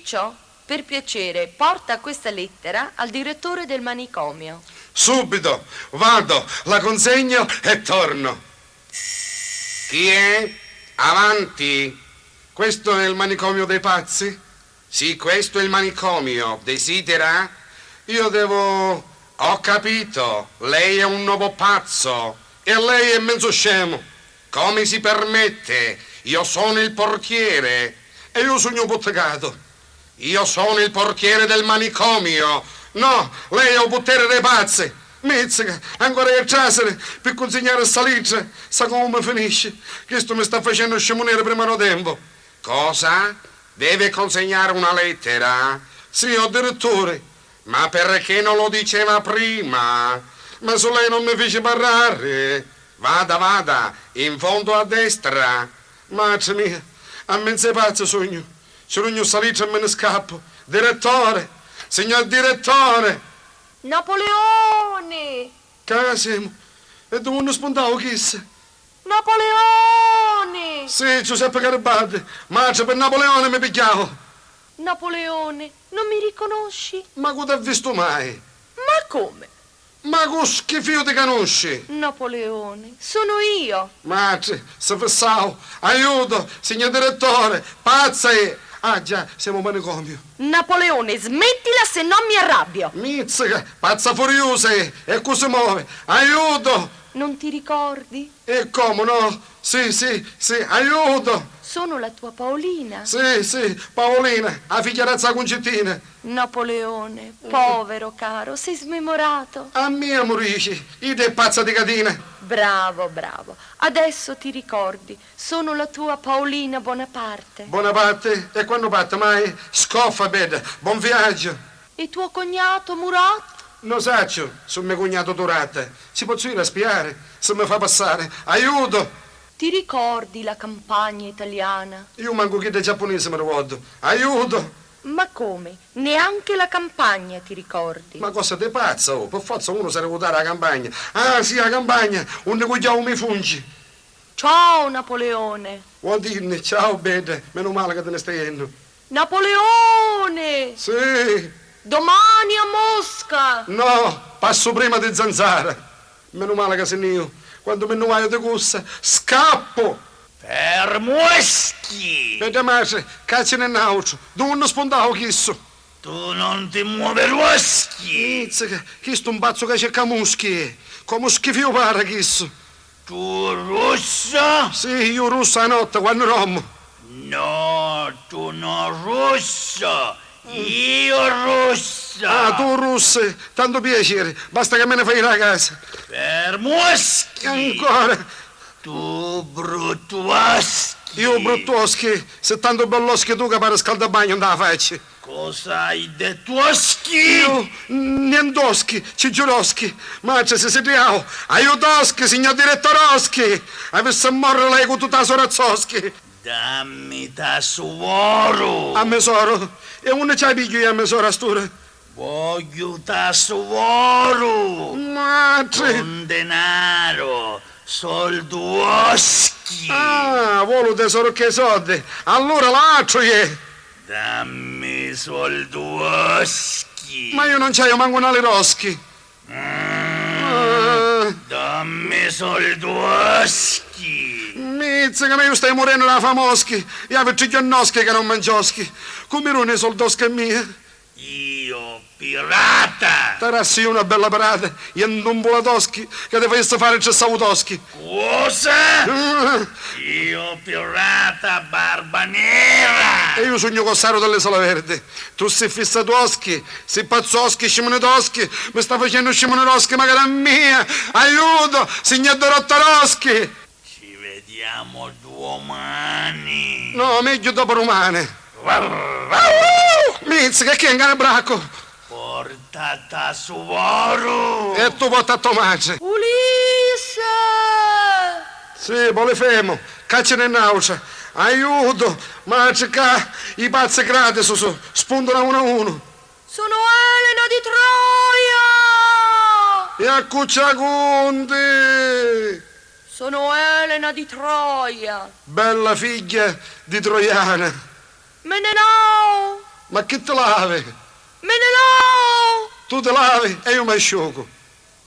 Ciccio, per piacere, porta questa lettera al direttore del manicomio. Subito, vado, la consegno e torno. Chi è? Avanti. Questo è il manicomio dei pazzi? Sì, questo è il manicomio. Desidera? Io devo... Ho capito. Lei è un nuovo pazzo. E lei è mezzo scemo. Come si permette? Io sono il portiere. E io sono un bottega. Io sono il portiere del manicomio. No, lei è un potere dei pazzi. Mizzica, ancora che trasere per consegnare sta lettera. Sa come finisce? Questo mi sta facendo scemonere prima di tempo. Cosa? Deve consegnare una lettera? Sì, ho direttore. Ma perché non lo diceva prima? Ma se lei non mi fece parlare. Vada, in fondo a destra. Madre mia, a mezzo pazzo sogno. Sogno sta lettera e me ne scappo. Direttore, signor direttore. Napoleone! Che siamo? E dove non spuntavo chissà? Napoleone! Sì, Giuseppe Garibaldi. Marcia per Napoleone mi pigliavo. Napoleone, non mi riconosci? Ma cosa hai visto mai? Ma come? Ma con schifio ti conosci? Napoleone, sono io. Marcia, se fissavo. Aiuto, signor direttore. Pazza è. Ah già, siamo a manicomio. Napoleone, smettila se non mi arrabbio. Mizzica, pazza furiosa è. E cosa muove? Aiuto! Non ti ricordi? E come no? Sì, aiuto! Sono la tua Paolina. Sì, Paolina, la figliarazza concettina. Napoleone, povero caro, sei smemorato. A mia morici, ide è pazza di catina. Bravo. Adesso ti ricordi, sono la tua Paolina Bonaparte. Bonaparte? E quando parte mai? Scoffa, beda, buon viaggio. E tuo cognato Murat? Non saccio, sono mio cognato Durata. Si può ir a spiare, se mi fa passare. Aiuto! Ti ricordi la campagna italiana? Io manco chi da giapponese me lo ricordo. Aiuto! Ma come? Neanche la campagna ti ricordi? Ma cosa te pazza, oh? Per forza uno sa ricordare la campagna. Ah, sì, la campagna, un cogliamo mi fungi. Ciao, Napoleone. Vuol dirne, ciao, beda, meno male che te ne stai indo. Napoleone! Sì. Domani a Mosca! No, passo prima di Zanzara. Meno male che sei io. Quando mi nuoio di corsa, scappo! Fermueschi! Vedi, madre, caccia nel naucio. Dove non spondavo chisso? Tu non ti muoveroschi! Mizzica, questo è un pazzo che cerca muschi. Come schifio pare chisso. Tu russo? Sì, io russo a notte, quando rommo. No, tu non russo! Io russo! Ah, tu russo, tanto piacere. Basta che me ne fai la casa. Fermueschi! Ancora. Tu bruttuoschi! Io bruttoschi, se tanto belloschi tu che pare scaldabagno non la faccia. Cosa hai dettuoschi? Io, nientoschi, ciggiuroschi, ma se si triao, aiutoschi, signor direttoroschi, avesse morre lei con tutta la sorazzoschi. Dammi ta suoro! A mesoro, e uno c'ha piglio io a mesoro, stura. Voglio ta suoro! Madre! Con denaro! Solduoschi! Ah, vuole tesoro che soldi, allora l'altro è. Dammi solduoschi! Ma io non c'ho manco una liroschi. Dammi solduoschi! Mizzica, ma io stai morendo da famoschi, e avete giornoschi che non mangioschi. Come non è soldoschi mia? Io pirata! Tarassi una bella parata, e non volatoschi, che ti facesse fare il cessavutoschi. Cosa? Io pirata barba nera! E io sogno cossaro delle sole verde. Tu sei fissatoschi, sei pazzoschi, scimonetoschi, mi sta facendo scimonetoschi, magari a mia. Aiuto, signor Dorottaroschi! Ci vediamo domani. No, meglio dopo romane. Mizzica, che è un cane bracco. Portata suoro. E tu porta a tomace. Ulisse! Sì, Polifemo, caccia nel naucia. Aiuto, ma c'è i pazzi gratis spuntano uno a uno. Sono Elena di Troia! E a Cucciaconti! Sono Elena di Troia. Bella figlia di Troiana. Me ne no! Ma chi te lavi? Me ne lavo! Tu te lavi e io mi asciugo.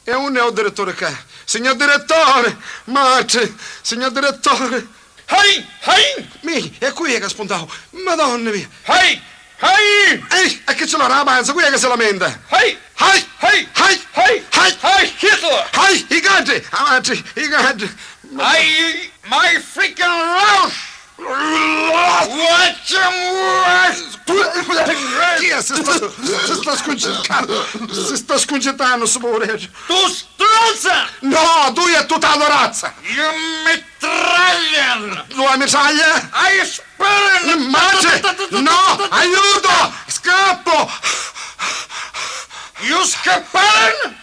E un è il direttore qua. Signor direttore! Mate! Signor direttore! Hai! Hai! Mi, è qui che ha spuntato. Madonna mia! Hai! Hai! Ehi, e che ce l'ha la panza? Qui è che si lamenta? Hai! Hai! Hai! Hai! Hai! Hai! Hai! Hitler! Hai! I gatti! Avanti! I gatti! Hai! My freaking louse! Watch Chi è? Si sta sconcettando! Si sta sconcettando, sto poveretto! Tu stronza! No, tu e tutta la razza! You mitraglian! Tu hai mitraglia? I spurn! Mate! No! Aiuto! Scappo! You scappan!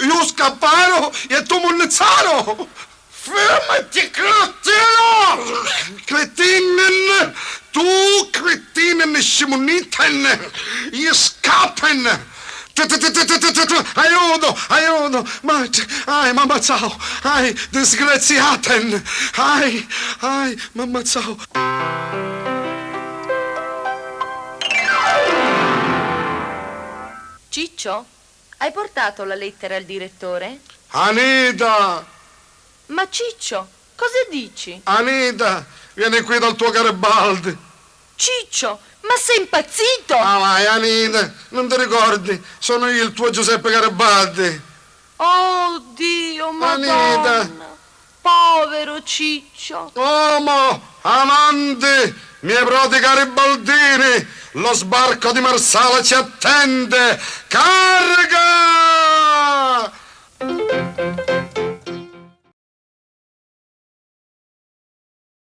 Io scapparo e tu munnizzaro! Fermati, cretino! Cretinen! Tu cretinen scimuniten! Io scappen! Aiuto! Aiuto! Mate! Ai, mamma ciao! Ai, disgraziaten! Ai, mamma ciao! Ciccio, hai portato la lettera al direttore? Anita! Ma Ciccio, cosa dici? Anita! Vieni qui dal tuo Garibaldi! Ciccio, ma sei impazzito? Ah, vai, Anita! Non ti ricordi? Sono io il tuo Giuseppe Garibaldi! Oh Dio, Madonna! Anita. Povero Ciccio! Uomo! Avanti! Miei prodi garibaldini! Lo sbarco di Marsala ci attende! Carica!